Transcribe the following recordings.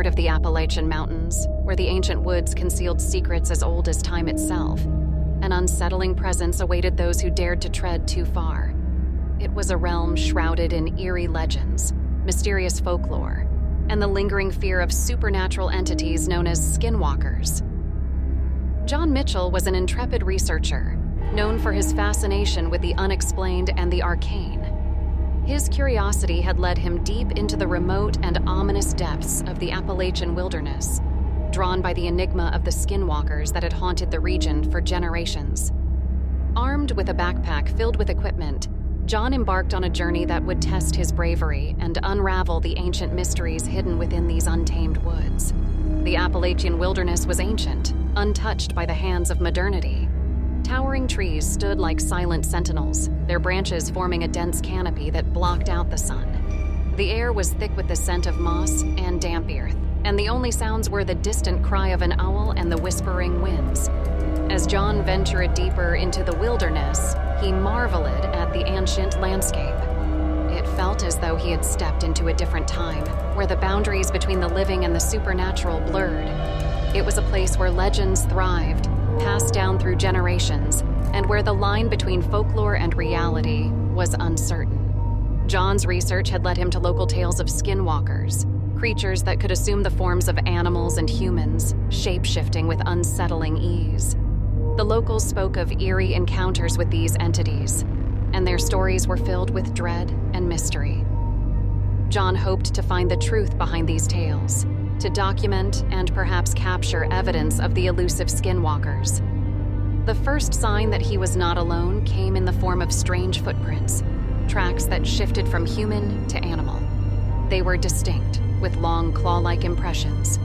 heart of the Appalachian Mountains, where the ancient woods concealed secrets as old as time itself, an unsettling presence awaited those who dared to tread too far. It was a realm shrouded in eerie legends, mysterious folklore, and the lingering fear of supernatural entities known as Skinwalkers. John Mitchell was an intrepid researcher, known for his fascination with the unexplained and the arcane. His curiosity had led him deep into the remote and ominous depths of the Appalachian wilderness, drawn by the enigma of the Skinwalkers that had haunted the region for generations. Armed with a backpack filled with equipment, John embarked on a journey that would test his bravery and unravel the ancient mysteries hidden within these untamed woods. The Appalachian wilderness was ancient, untouched by the hands of modernity. Towering trees stood like silent sentinels, their branches forming a dense canopy that blocked out the sun. The air was thick with the scent of moss and damp earth, and the only sounds were the distant cry of an owl and the whispering winds. As John ventured deeper into the wilderness, he marveled at the ancient landscape. It felt as though he had stepped into a different time, where the boundaries between the living and the supernatural blurred. It was a place where legends thrived, passed down through generations, and where the line between folklore and reality was uncertain. John's research had led him to local tales of skinwalkers, creatures that could assume the forms of animals and humans, shape-shifting with unsettling ease. The locals spoke of eerie encounters with these entities, and their stories were filled with dread and mystery. John hoped to find the truth behind these tales, to document and perhaps capture evidence of the elusive skinwalkers. The first sign that he was not alone came in the form of strange footprints, tracks that shifted from human to animal. They were distinct, with long claw-like impressions,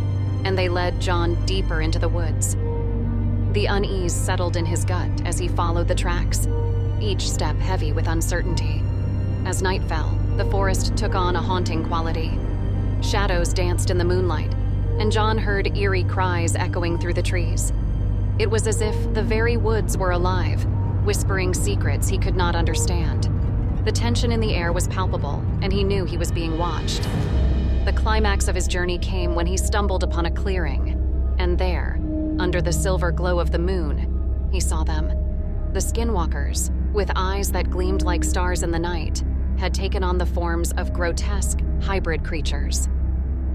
and they led John deeper into the woods. The unease settled in his gut as he followed the tracks, each step heavy with uncertainty. As night fell, the forest took on a haunting quality. Shadows danced in the moonlight, and John heard eerie cries echoing through the trees. It was as if the very woods were alive, whispering secrets he could not understand. The tension in the air was palpable, and he knew he was being watched. The climax of his journey came when he stumbled upon a clearing, and there, under the silver glow of the moon, he saw them. The Skinwalkers, with eyes that gleamed like stars in the night, had taken on the forms of grotesque, hybrid creatures.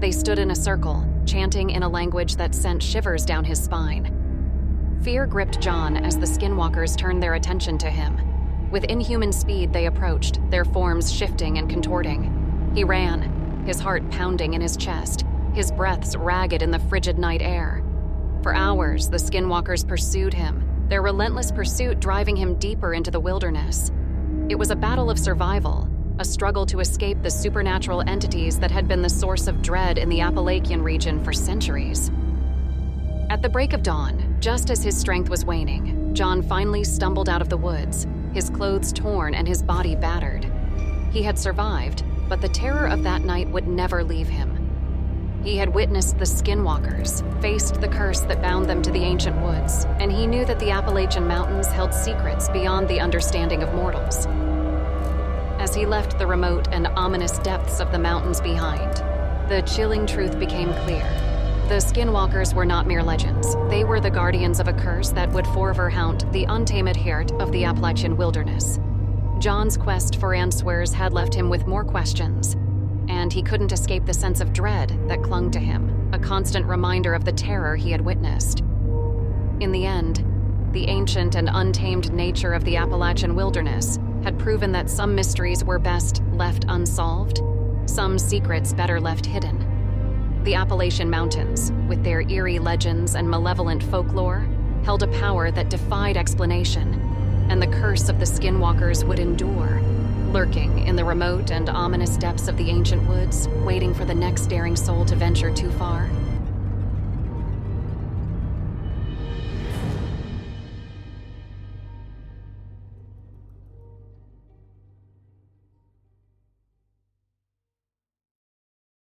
They stood in a circle, chanting in a language that sent shivers down his spine. Fear gripped John as the Skinwalkers turned their attention to him. With inhuman speed they approached, their forms shifting and contorting. He ran, his heart pounding in his chest, his breaths ragged in the frigid night air. For hours, the Skinwalkers pursued him, their relentless pursuit driving him deeper into the wilderness. It was a battle of survival, a struggle to escape the supernatural entities that had been the source of dread in the Appalachian region for centuries. At the break of dawn, just as his strength was waning, John finally stumbled out of the woods, his clothes torn and his body battered. He had survived, but the terror of that night would never leave him. He had witnessed the Skinwalkers, faced the curse that bound them to the ancient woods, and he knew that the Appalachian Mountains held secrets beyond the understanding of mortals. As he left the remote and ominous depths of the mountains behind, the chilling truth became clear. The Skinwalkers were not mere legends. They were the guardians of a curse that would forever haunt the untamed heart of the Appalachian wilderness. John's quest for answers had left him with more questions, and he couldn't escape the sense of dread that clung to him, a constant reminder of the terror he had witnessed. In the end, the ancient and untamed nature of the Appalachian wilderness had proven that some mysteries were best left unsolved, some secrets better left hidden. The Appalachian Mountains, with their eerie legends and malevolent folklore, held a power that defied explanation, and the curse of the Skinwalkers would endure, lurking in the remote and ominous depths of the ancient woods, waiting for the next daring soul to venture too far.